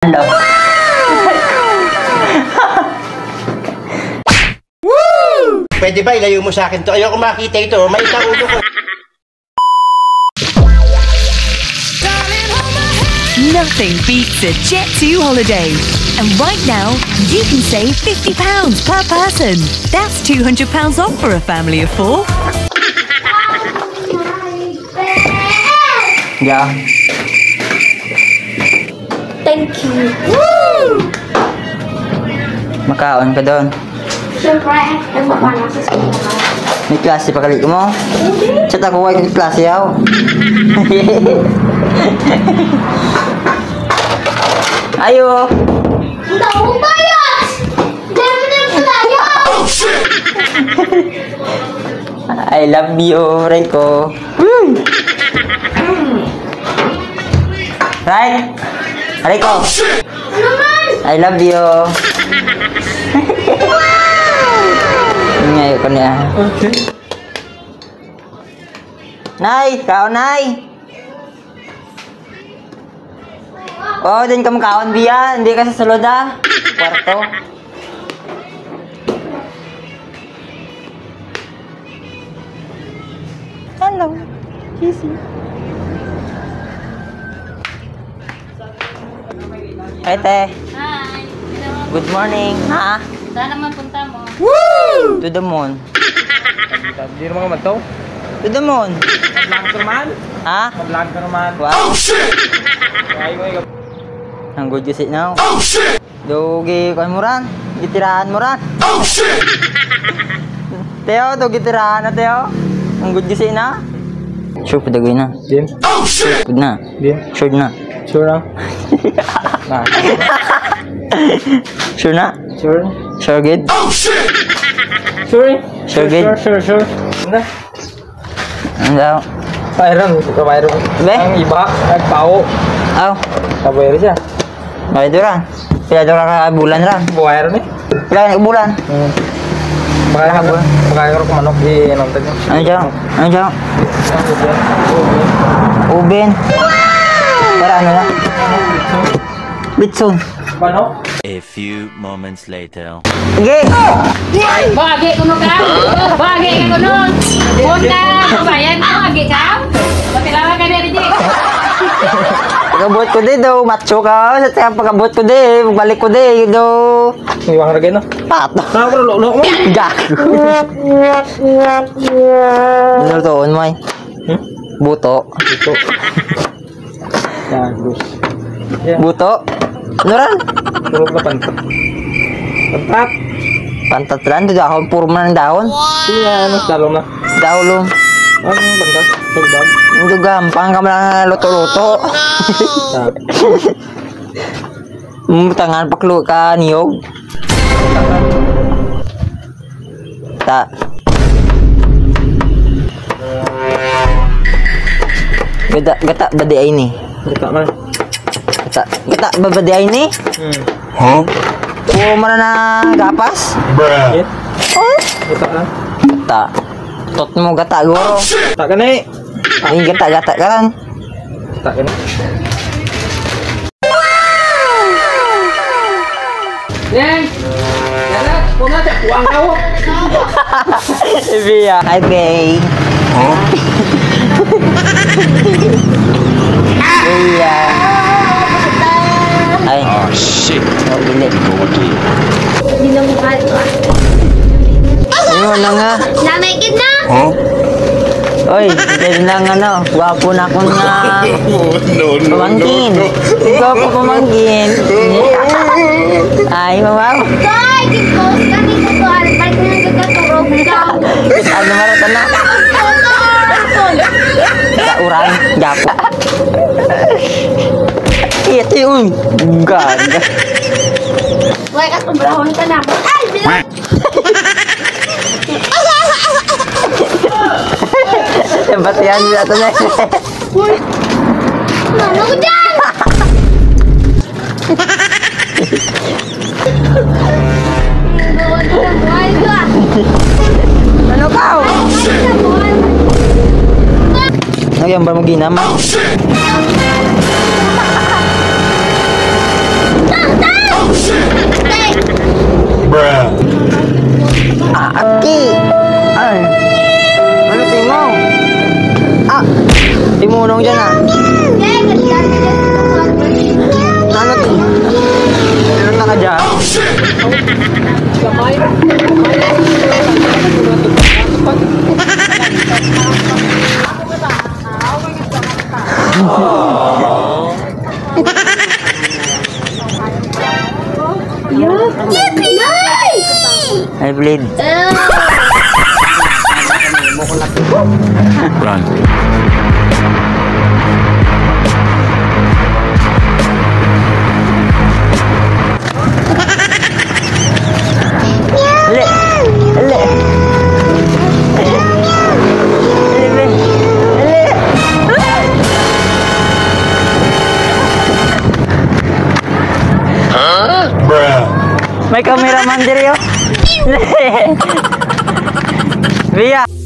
Hello. Woo! Pwede ba ilayo mo sa akin to? Ayoko makita ito. May ulo ko. Nothing beats a Jet2 holiday. And right now, you can save £50 per person. That's £200 off for a family of 4. Yeah. Thank you. Woo! Makaon ka doon. Siyempre, ay mapala sa school na. May klase pa kalit mo? Chat ako ay klase yaw. Ayo. Tahu bayas! Jangan berpelaya! Oh shit! I love you, Reiko. Right? Reiko. I love you. Ngayon ko niya. Nay, kaon nay. Oh, din ka makaon biya, hindi ka sa sulod ah. Kwarto. Hello, Kissy. Hey, te. Hi. Good morning. Ha? Saan naman punta mo? Woo! To the moon. Hindi naman ka to? To the moon. Mag-vlog ka naman? Ha? Mag-vlog ka naman? Wow. Oh shit! Ay, Ang good you sit now. Oh shit! Dogi ko mo ran. Gitirahan mo ran. Oh shit! Teo, do gitirahan na Teo. Ang good you sit na. Sure pa dagay na. Din? Oh shit! Good na. Din? Sure na. Sure na? Nah. Sure na. Sure? Sure good. Oh shit! Sure? Sure good. Sure. Ano? Ano daw? Mayroon. Ito mayroon. Be? Ang iba, nagpao. Aw. Kabayar siya. Bakit ran? Pila doon ka bulan ran? Buwayro ni. Pila ka bulan? Makaya ko manok di anong tagyo. Ano dyan? Ano dyan? Ubin. Para ano na? Bitsun. Paano? A few moments later. Sige! Bagi kuno ka? Bagi ka kuno. Punta, bayan mo, bagi ka? Patilawa ka na rin, Pagkabot ko di daw, macho ka. Sa pagkabot ko di, balik ko di, daw. Iwang lagi no? Pato. Nakapro lok mo. Gago. Ano toon mo ay? Buto. Ito. Yan, Gus. Buto. Ano ran? Tulog na pantat. Pantat? Pantat ran, dahon, puro man ng dahon. Iya, ano, dalong na. Dahon. Ano yung pantat? Tulog. Hindi gampang ka lang luto-luto. Tangan paklu ka niyog. Ta. Gata badi ay ni. Gata man. Gata babadi ay ni. Huh? Puro man na gapas. Yeah. Oh. Gata lang. Ta. Tot mo gata guro. Gata ka na eh. Ay gata ka lang. Gata ka na. Neng! Yara, pumatay. Kuwang ka wo. Biya. Hi, babe. Huh? Biya. Ay. Oh shit. Oh, bilit. Hindi na mukha ito. Ayun na nga. Namay na! Huh? Oy, dahil lang ano, gwapo na akong na pamangkin. Gwapo pamangkin. Ay, mamaw. Tay! Kimpos ka dito to. Balik na yung gagaturog ka. Ano marata na? Sa uran, gapo. Ito yun. Gaga. Wala ka tumbrahon ka na. Ay! Bilang! Batihan nila ito na. Ano ko dyan? Ano ka? Nagyan ba mo ginama? I bleed. Run. Ali. Ali. May cameraman diri yo. Via.